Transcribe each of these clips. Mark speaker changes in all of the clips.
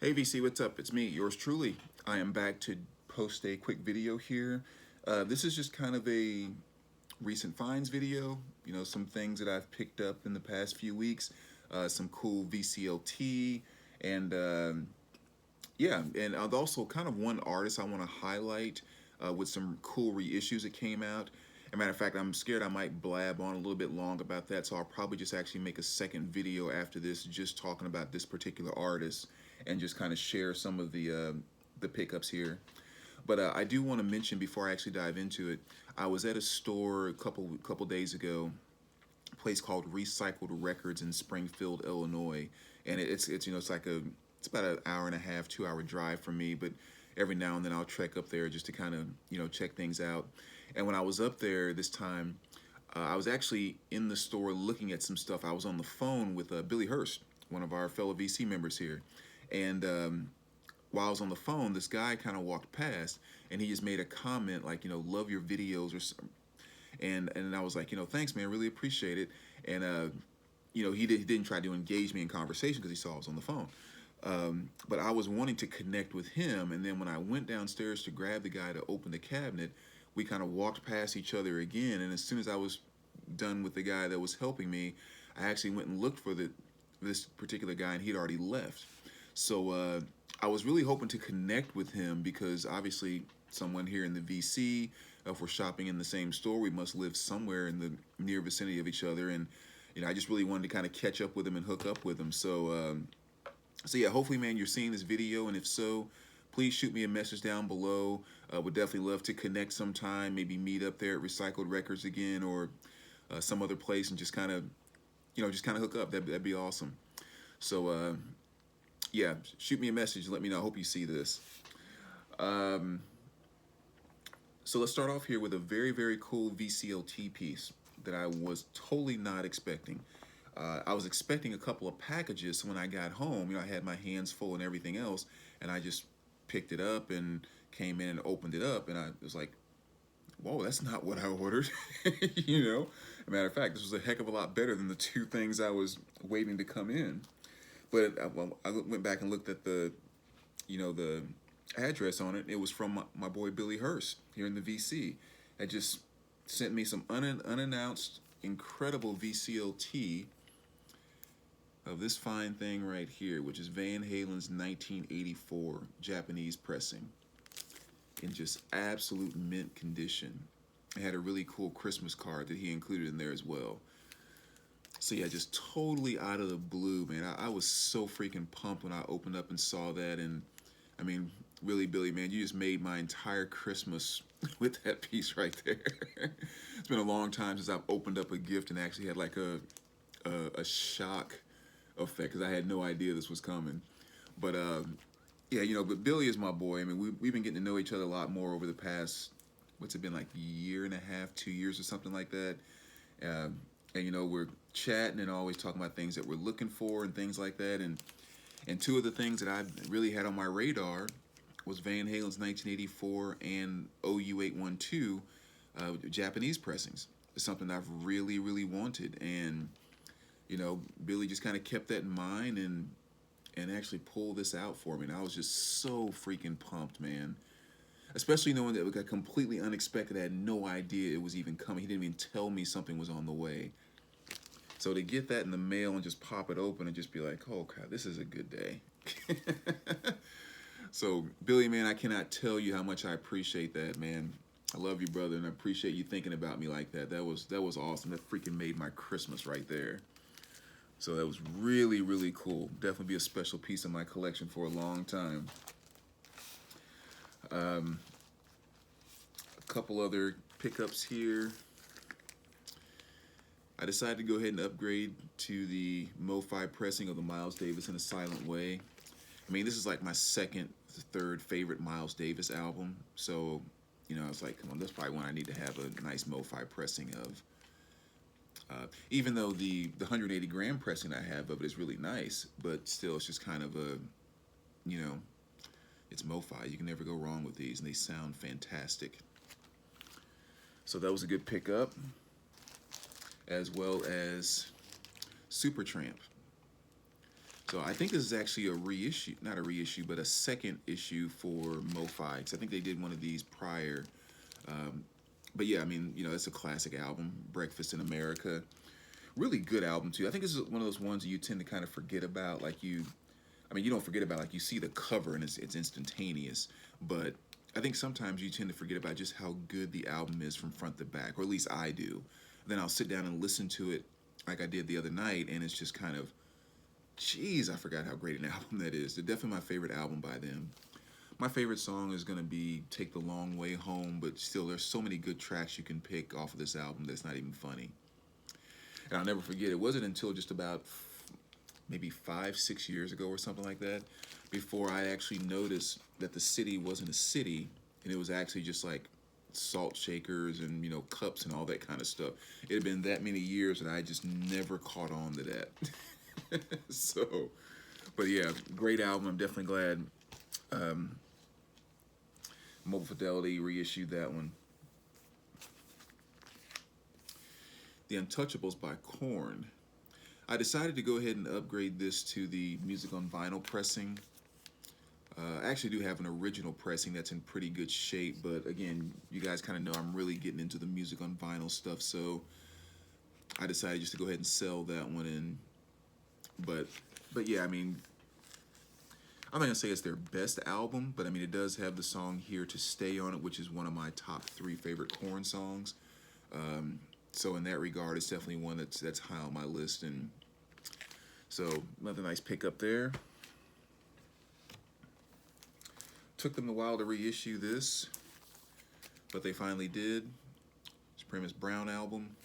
Speaker 1: Hey VC, what's up? It's me, yours truly. I am back to post a quick video here. This is just kind of a recent finds video. You know, some things that I've picked up in the past few weeks. Some cool VCLT, and yeah, and also kind of one artist I want to highlight with some cool reissues that came out. As a matter of fact, I'm scared I might blab on a little bit long about that, so I'll probably just actually make a second video after this, just talking about this particular artist and just kind of share some of the pickups here. But I do want to mention before I actually dive into it, I was at a store a couple days ago, a place called Recycled Records in Springfield, Illinois, and it's it's about an hour and a half, 2 hour drive from me, but every now and then I'll trek up there just to kind of check things out. And when I was up there this time, I was actually in the store looking at some stuff. I was on the phone with Billy Hurst, one of our fellow VC members here, and while I was on the phone, this guy kind of walked past, and he just made a comment like, love your videos or something. And I was like, thanks, man, really appreciate it. And he didn't try to engage me in conversation because he saw I was on the phone. But I was wanting to connect with him, and then when I went downstairs to grab the guy to open the cabinet, we kind of walked past each other again. And as soon as I was done with the guy that was helping me, I actually went and looked for this particular guy, and he'd already left. So I was really hoping to connect with him because obviously someone here in the VC, if we're shopping in the same store, we must live somewhere in the near vicinity of each other. And I just really wanted to kind of catch up with him and hook up with him. So yeah, hopefully, man, you're seeing this video, and if so, please shoot me a message down below. Would definitely love to connect sometime, maybe meet up there at Recycled Records again, or some other place, and just kind of, hook up. That'd be awesome. So yeah, shoot me a message. Let me know. I hope you see this. So let's start off here with a very, very cool VCLT piece that I was totally not expecting. I was expecting a couple of packages, so when I got home, I had my hands full and everything else, and I just picked it up and came in and opened it up, and I was like, whoa, that's not what I ordered. As a matter of fact, this was a heck of a lot better than the two things I was waiting to come in. But I went back and looked at the address on it. It was from my boy Billy Hurst here in the VC. It just sent me some unannounced, incredible VCLT of this fine thing right here, which is Van Halen's 1984 Japanese pressing in just absolute mint condition. It had a really cool Christmas card that he included in there as well. So yeah, just totally out of the blue, man. I was so freaking pumped when I opened up and saw that. And I mean, really, Billy, man, you just made my entire Christmas with that piece right there. It's been a long time since I've opened up a gift and actually had like a shock effect, because I had no idea this was coming. But yeah, but Billy is my boy. I mean, we've been getting to know each other a lot more over the past, what's it been, like a year and a half, 2 years or something like that. And we're chatting and always talking about things that we're looking for and things like that. And two of the things that I really had on my radar was Van Halen's 1984 and OU812 Japanese pressings. It's something I've really, really wanted. And Billy just kind of kept that in mind and actually pulled this out for me. And I was just so freaking pumped, man. Especially knowing that it got completely unexpected. I had no idea it was even coming. He didn't even tell me something was on the way. So to get that in the mail and just pop it open and just be like, oh God, this is a good day. So Billy, man, I cannot tell you how much I appreciate that, man. I love you, brother, and I appreciate you thinking about me like that. That was awesome. That freaking made my Christmas right there. So that was really, really cool. Definitely be a special piece in my collection for a long time. A couple other pickups here. I decided to go ahead and upgrade to the MoFi pressing of the Miles Davis in a Silent Way. I mean, this is like my second, third favorite Miles Davis album. So, I was like, come on, that's probably one I need to have a nice MoFi pressing of. Even though the 180 gram pressing I have of it is really nice, but still it's just kind of a, it's MoFi. You can never go wrong with these, and they sound fantastic. So that was a good pickup, as well as Supertramp. So I think this is actually a reissue, not a reissue, but a second issue for Fikes. I think they did one of these prior. But yeah, I mean, it's a classic album, Breakfast in America. Really good album too. I think this is one of those ones that you tend to kind of forget about. I mean, you don't forget about, like, you see the cover and it's instantaneous, but I think sometimes you tend to forget about just how good the album is from front to back, or at least I do. Then I'll sit down and listen to it like I did the other night, and it's just kind of, geez, I forgot how great an album that is. They're definitely my favorite album by them. My favorite song is going to be Take the Long Way Home, but still, there's so many good tracks you can pick off of this album that's not even funny. And I'll never forget, it wasn't until just about maybe 5, 6 years ago or something like that, before I actually noticed that the city wasn't a city, and it was actually just like salt shakers and cups and all that kind of stuff. It had been that many years that I just never caught on to that. So, but yeah, great album. I'm definitely glad Mobile Fidelity reissued that one. The Untouchables Bicorn. I decided to go ahead and upgrade this to the music on vinyl pressing. I actually do have an original pressing that's in pretty good shape, but again, you guys kind of know I'm really getting into the music on vinyl stuff, so I decided just to go ahead and sell that one in. But yeah, I mean, I'm not gonna say it's their best album, but I mean, it does have the song Here to Stay on it, which is one of my top 3 favorite Korn songs. So in that regard, it's definitely one that's high on my list, and so another nice pickup there. Took them a while to reissue this, but they finally did. Supremist Brown album.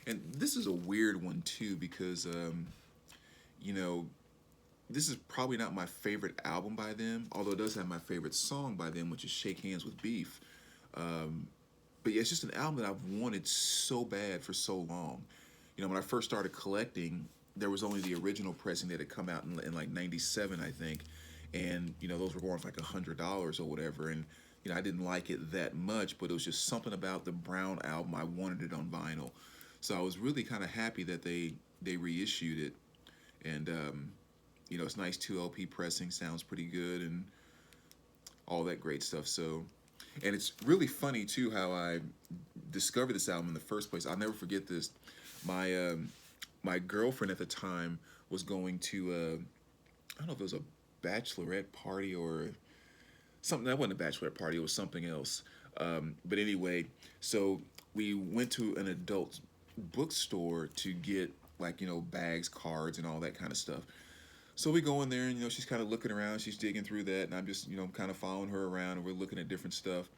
Speaker 1: And this is a weird one too, because this is probably not my favorite album by them, although it does have my favorite song by them, which is Shake Hands with Beef. But yeah, it's just an album that I've wanted so bad for so long. When I first started collecting, there was only the original pressing that had come out in like '97, I think, and those were going for like $100 or whatever, and I didn't like it that much, but it was just something about the Brown album. I wanted it on vinyl, so I was really kind of happy that they reissued it, and it's nice 2 LP pressing, sounds pretty good, and all that great stuff. So. And it's really funny too how I discovered this album in the first place. I'll never forget this. My girlfriend at the time was going to I don't know if it was a bachelorette party or something. That wasn't a bachelorette party. It was something else. But anyway, so we went to an adult bookstore to get bags, cards, and all that kind of stuff. So we go in there, and she's kind of looking around, she's digging through that, and I'm just kind of following her around, and we're looking at different stuff.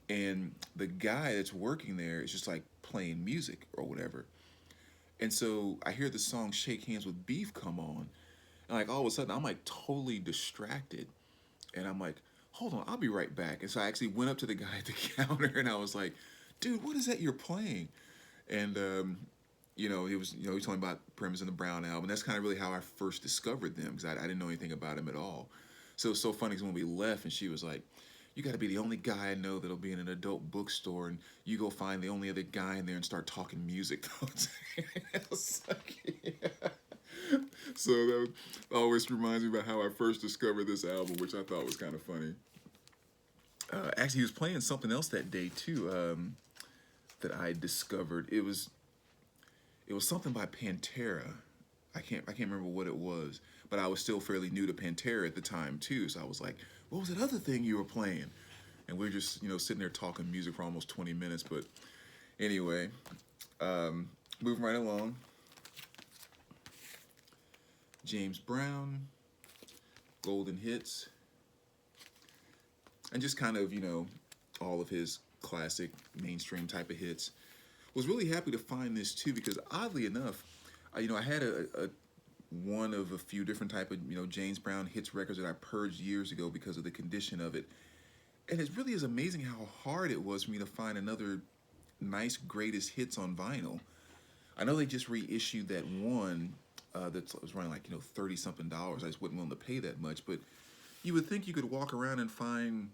Speaker 1: And the guy that's working there is just like playing music or whatever. And so I hear the song Shake Hands with Beef come on, and like all of a sudden I'm like totally distracted, and I'm like, hold on, I'll be right back. And so I actually went up to the guy at the counter, and I was like, dude, what is that you're playing? And he was talking about Premise and the Brown album. That's kind of really how I first discovered them, because I didn't know anything about him at all. So it was so funny, because when we left, and she was like, you got to be the only guy I know that'll be in an adult bookstore, and you go find the only other guy in there and start talking music. I was like, yeah. So that always reminds me about how I first discovered this album, which I thought was kind of funny. Actually, he was playing something else that day too, that I discovered. It was something by Pantera. I can't remember what it was, but I was still fairly new to Pantera at the time too. So I was like, what was that other thing you were playing? And we were just sitting there talking music for almost 20 minutes. But anyway, moving right along. James Brown, Golden Hits, and just kind of all of his classic mainstream type of hits. Was really happy to find this too, because oddly enough, I had a one of a few different type of James Brown hits records that I purged years ago because of the condition of it, and it really is amazing how hard it was for me to find another nice greatest hits on vinyl. I know they just reissued that one that was running like $30-something. I just wasn't willing to pay that much, but you would think you could walk around and find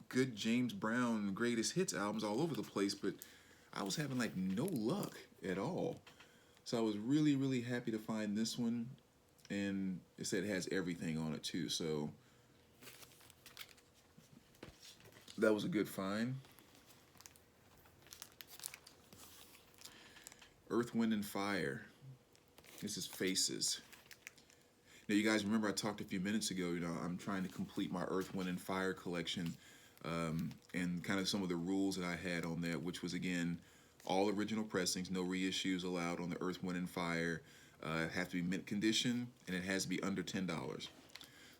Speaker 1: good James Brown greatest hits albums all over the place, but I was having like no luck at all. So I was really, really happy to find this one. And it said it has everything on it too. So that was a good find. Earth, Wind, and Fire. This is Faces. Now, you guys remember I talked a few minutes ago, I'm trying to complete my Earth, Wind, and Fire collection, and kind of some of the rules that I had on that, which was, again, all original pressings, no reissues allowed on the Earth, Wind, and Fire. It has to be mint condition, and it has to be under $10.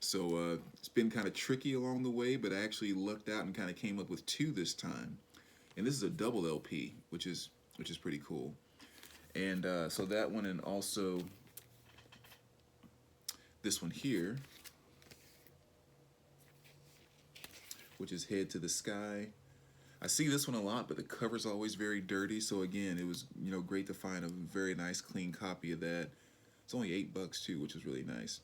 Speaker 1: So it's been kind of tricky along the way, but I actually lucked out and kind of came up with two this time. And this is a double LP, which is pretty cool. And so that one, and also this one here, which is Head to the Sky. I see this one a lot, but the cover's always very dirty. So again, it was great to find a very nice clean copy of that. It's only $8 too, which is really nice.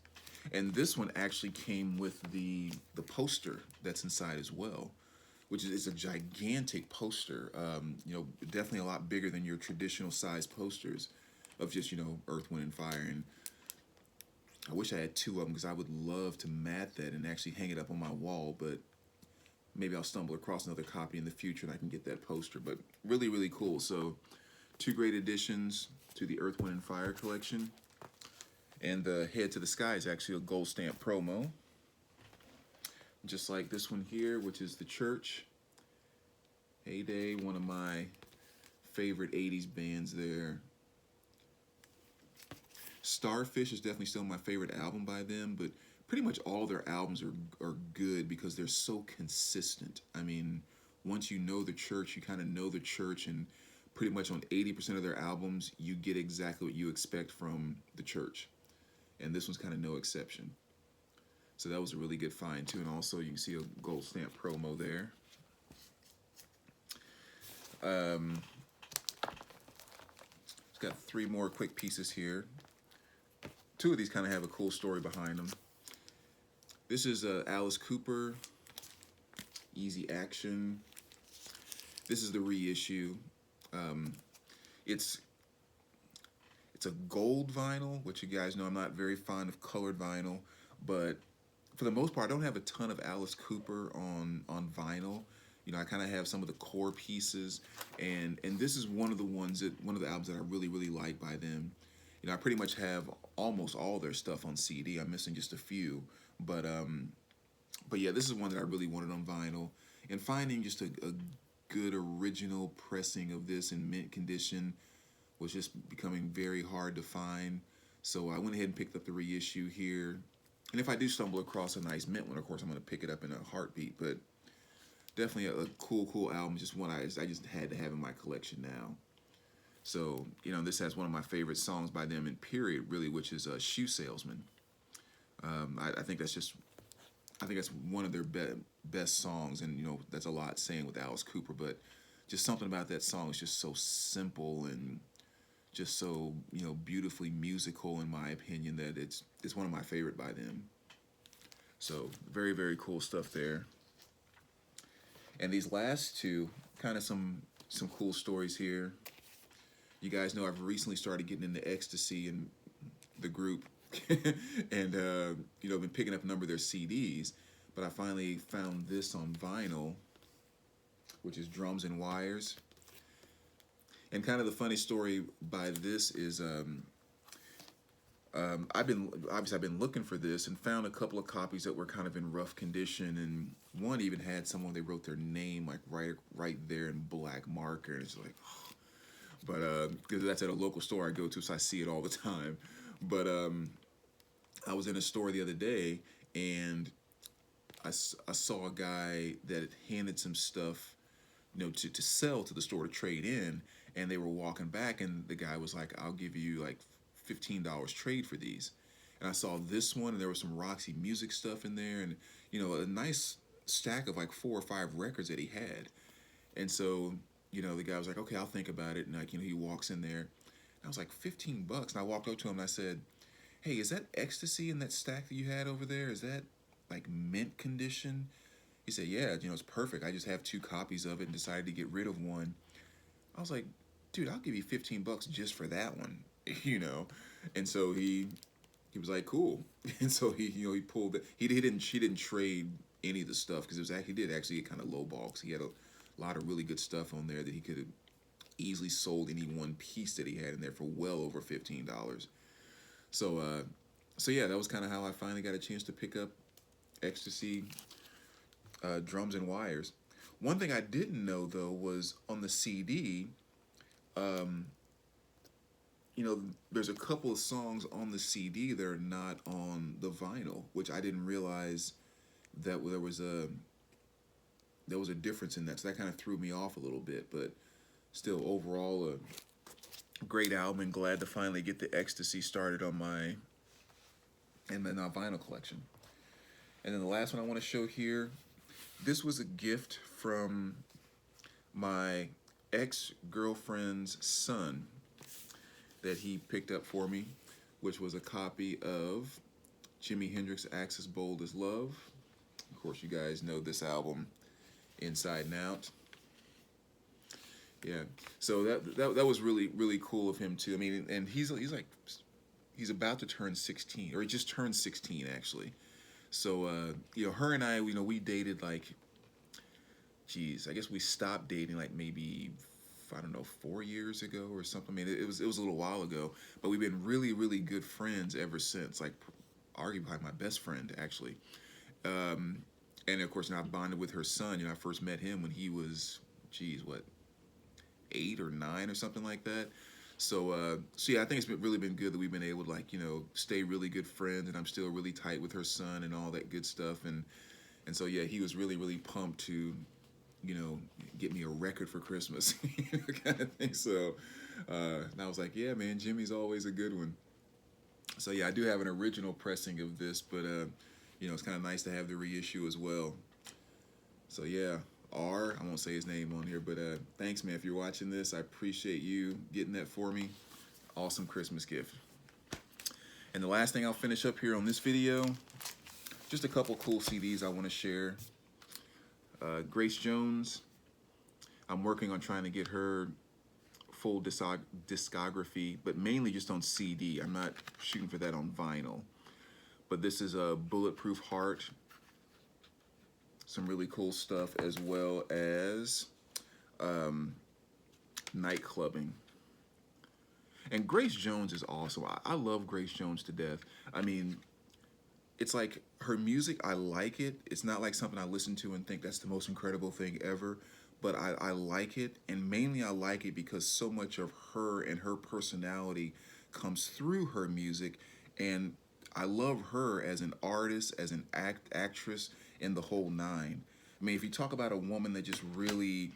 Speaker 1: And this one actually came with the poster that's inside as well, which is a gigantic poster. Definitely a lot bigger than your traditional size posters of just Earth, Wind, and Fire. And I wish I had two of them because I would love to mat that and actually hang it up on my wall, but maybe I'll stumble across another copy in the future and I can get that poster. But really, really cool. So two great additions to the Earth, Wind, and Fire collection. And the Head to the Sky is actually a gold stamp promo. Just like this one here, which is The Church. Heyday, one of my favorite 80s bands there. Starfish is definitely still my favorite album by them, but pretty much all their albums are good because they're so consistent. I mean, once you know The Church, you kind of know The Church, and pretty much on 80% of their albums, you get exactly what you expect from The Church. And this one's kind of no exception. So that was a really good find too. And also you can see a gold stamp promo there. It's got three more quick pieces here. Two of these kind of have a cool story behind them. This is Alice Cooper, Easy Action. This is the reissue. It's a gold vinyl, which you guys know I'm not very fond of colored vinyl, but for the most part, I don't have a ton of Alice Cooper on vinyl. I kind of have some of the core pieces, and this is one of the albums that I really, really like by them. I pretty much have almost all their stuff on CD. I'm missing just a few, but yeah, this is one that I really wanted on vinyl, and finding just a good original pressing of this in mint condition was just becoming very hard to find. So I went ahead and picked up the reissue here. And if I do stumble across a nice mint one, of course, I'm going to pick it up in a heartbeat. But definitely a cool album, just one I just had to have in my collection now. So, this has one of my favorite songs by them in period, really, which is Shoe Salesman. I think that's one of their best songs, and, that's a lot saying with Alice Cooper, but just something about that song is just so simple and just so beautifully musical in my opinion that it's one of my favorite by them. So very, very cool stuff there. And these last two, kind of some cool stories here. You guys know I've recently started getting into Ecstasy and the group, and I've been picking up a number of their CDs, but I finally found this on vinyl, which is Drums and Wires. And kind of the funny story by this is I've been looking for this and found a couple of copies that were kind of in rough condition, and one even had someone, they wrote their name like right there in black marker, and it's like, oh. But because that's at a local store I go to, so I see it all the time. But I was in a store the other day, and I saw a guy that handed some stuff, to sell to the store to trade in, and they were walking back, and the guy was like, I'll give you like $15 trade for these. And I saw this one, and there was some Roxy Music stuff in there, and a nice stack of like 4 or 5 records that he had. And so the guy was like, okay, I'll think about it. And like he walks in there, and I was like, $15. And I walked up to him and I said, hey, is that Ecstasy in that stack that you had over there? Is that like mint condition? He said, yeah, it's perfect. I just have 2 copies of it and decided to get rid of one. I was like, dude, I'll give you $15 just for that one. you know. And so he was like, cool. And so he pulled it. She didn't trade any of the stuff because it was actually, he did actually get kind of low ball because he had a lot of really good stuff on there that he could have easily sold any one piece that he had in there for well over $15. So yeah, that was kind of how I finally got a chance to pick up Ecstasy drums and wires. One thing I didn't know though was on the CD, um, there's a couple of songs on the CD that are not on the vinyl, which I didn't realize that there was a difference in that. So that kind of threw me off a little bit, but still overall a great album, and glad to finally get the Ecstasy started on my vinyl collection. And then the last one I want to show here, this was a gift from my ex-girlfriend's son that he picked up for me, which was a copy of Jimi Hendrix Axis Bold as Love. Of course, you guys know this album inside and out. Yeah, so that was really cool of him too. I mean, and he's about to turn 16, or he just turned 16 actually. So her and I, we dated like, geez, I guess we stopped dating like maybe, I don't know, 4 years ago or something. I mean, it was a little while ago, but we've been really good friends ever since. Like, arguably my best friend actually. And of course, now I bonded with her son. I first met him when he was, geez, what, 8 or 9 or something like that. So yeah, I think it's really been good that we've been able to, like, stay really good friends, and I'm still really tight with her son and all that good stuff. And so yeah, he was really pumped to, get me a record for Christmas, kind of thing. So and I was like, yeah, man, Jimmy's always a good one. So yeah, I do have an original pressing of this, but it's kind of nice to have the reissue as well. So yeah, I won't say his name on here, but thanks, man, if you're watching this. I appreciate you getting that for me. Awesome Christmas gift. And the last thing I'll finish up here on this video, just a couple cool CDs I want to share. Grace Jones, I'm working on trying to get her full discography, but mainly just on CD. I'm not shooting for that on vinyl. But this is a Bulletproof Heart. Some really cool stuff, as well as Night Clubbing. And Grace Jones is awesome. I love Grace Jones to death. I mean, it's like her music, I like it. It's not like something I listen to and think that's the most incredible thing ever, but I like it. And mainly I like it because so much of her and her personality comes through her music. And I love her as an artist, as an actress, in the whole nine. I mean, if you talk about a woman that just really,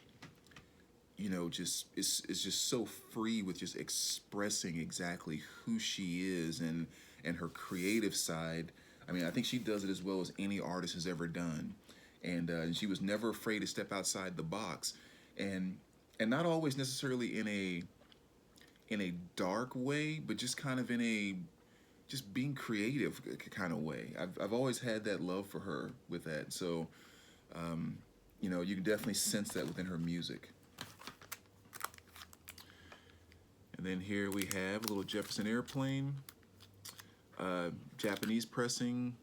Speaker 1: just is just so free with just expressing exactly who she is and her creative side. I mean, I think she does it as well as any artist has ever done. And she was never afraid to step outside the box, and not always necessarily in a dark way, but just kind of in a just being creative kind of way. I've always had that love for her with that. So, you can definitely sense that within her music. And then here we have a little Jefferson Airplane, Japanese pressing,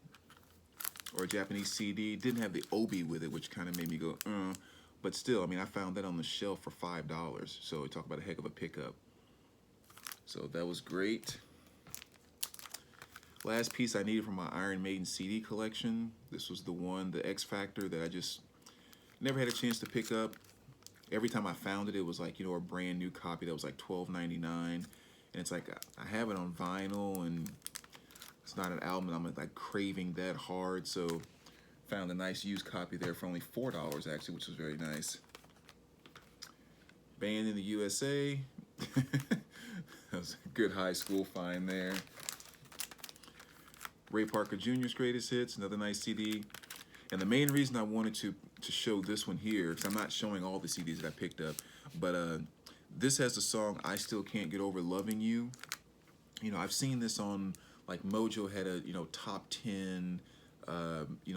Speaker 1: or a Japanese CD. Didn't have the obi with it, which kind of made me go, but still, I mean, I found that on the shelf for $5. So talk about a heck of a pickup. So that was great. Last piece I needed from my Iron Maiden CD collection. This was the one, the X Factor, that I just never had a chance to pick up. Every time I found it, it was like, a brand new copy that was like $12.99. And it's like, I have it on vinyl, and it's not an album that I'm like craving that hard. So found a nice used copy there for only $4 actually, which was very nice. Band in the USA. That was a good high school find there. Ray Parker Jr.'s Greatest Hits, another nice CD. And the main reason I wanted to show this one here, because I'm not showing all the CDs that I picked up, but this has the song I Still Can't Get Over Loving You. I've seen this on, like, Mojo had a, top 10,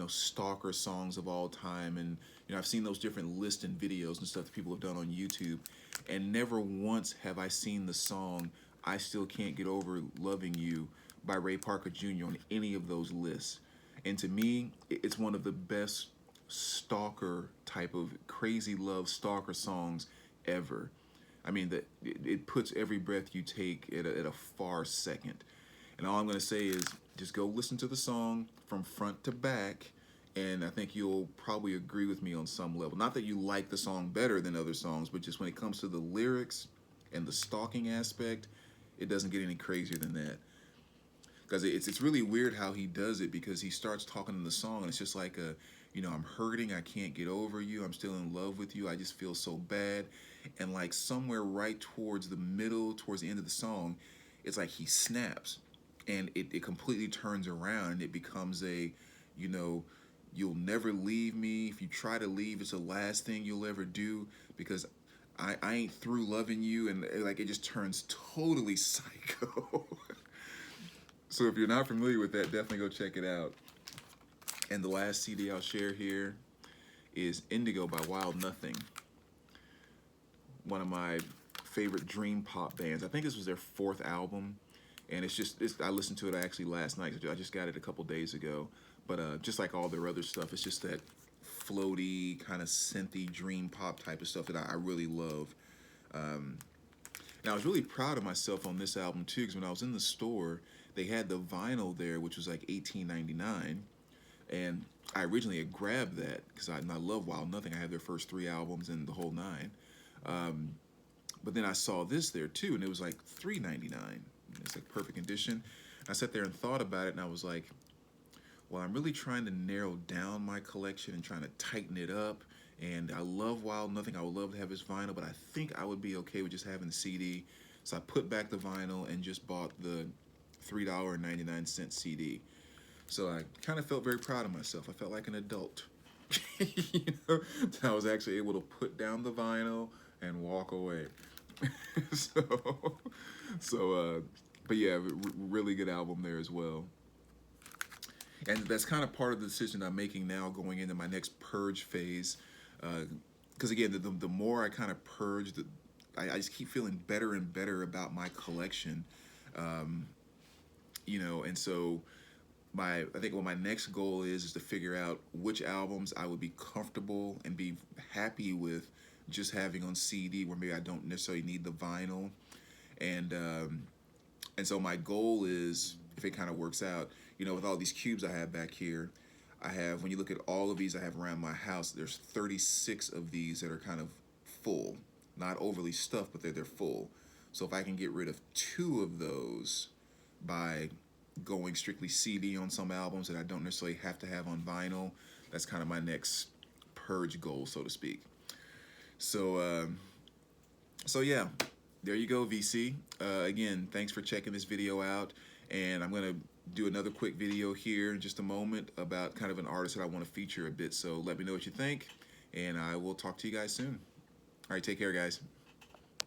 Speaker 1: stalker songs of all time. And, I've seen those different lists and videos and stuff that people have done on YouTube. And never once have I seen the song I Still Can't Get Over Loving You by Ray Parker Jr. on any of those lists. And to me, it's one of the best stalker type of crazy love stalker songs ever. I mean, it puts Every Breath You Take at a far second. And all I'm going to say is just go listen to the song from front to back, and I think you'll probably agree with me on some level. Not that you like the song better than other songs, but just when it comes to the lyrics and the stalking aspect, it doesn't get any crazier than that. Because it's really weird how he does it, because he starts talking in the song and it's just like I'm hurting, I can't get over you, I'm still in love with you, I just feel so bad. And like somewhere right towards the middle, towards the end of the song, it's like he snaps and it completely turns around and it becomes you'll never leave me. If you try to leave, it's the last thing you'll ever do, because I ain't through loving you. And like it just turns totally psycho. So if you're not familiar with that, definitely go check it out. And the last CD I'll share here is Indigo by Wild Nothing. One of my favorite dream pop bands. I think this was their 4th album. And I listened to it actually last night. I just got it a couple days ago. But just like all their other stuff, it's just that floaty, kind of synthy dream pop type of stuff that I really love. And I was really proud of myself on this album too, because when I was in the store, they had the vinyl there, which was like $18.99, and I originally had grabbed that because I love Wild Nothing. I had their first 3 albums and the whole 9. But then I saw this there too, and it was like $3.99. It's like perfect condition. I sat there and thought about it, and I was like, well, I'm really trying to narrow down my collection and trying to tighten it up. And I love Wild Nothing. I would love to have his vinyl, but I think I would be okay with just having the CD. So I put back the vinyl and just bought the $3.99 CD. So I kind of felt very proud of myself. I felt like an adult. I was actually able to put down the vinyl and walk away. But yeah, really good album there as well. And that's kind of part of the decision I'm making now going into my next purge phase. Because again, the more I kind of purge, I just keep feeling better and better about my collection. And so I think what my next goal is to figure out which albums I would be comfortable and be happy with just having on CD, where maybe I don't necessarily need the vinyl. And so my goal is, if it kind of works out, with all these cubes I have back here, when you look at all of these I have around my house, there's 36 of these that are kind of full. Not overly stuffed, but they're full. So if I can get rid of 2 of those by going strictly CD on some albums that I don't necessarily have to have on vinyl, that's kind of my next purge goal, so to speak. So yeah, there you go, VC. Again, thanks for checking this video out, and I'm going to do another quick video here in just a moment about kind of an artist that I want to feature a bit. So let me know what you think, and I will talk to you guys soon. All right, take care, guys.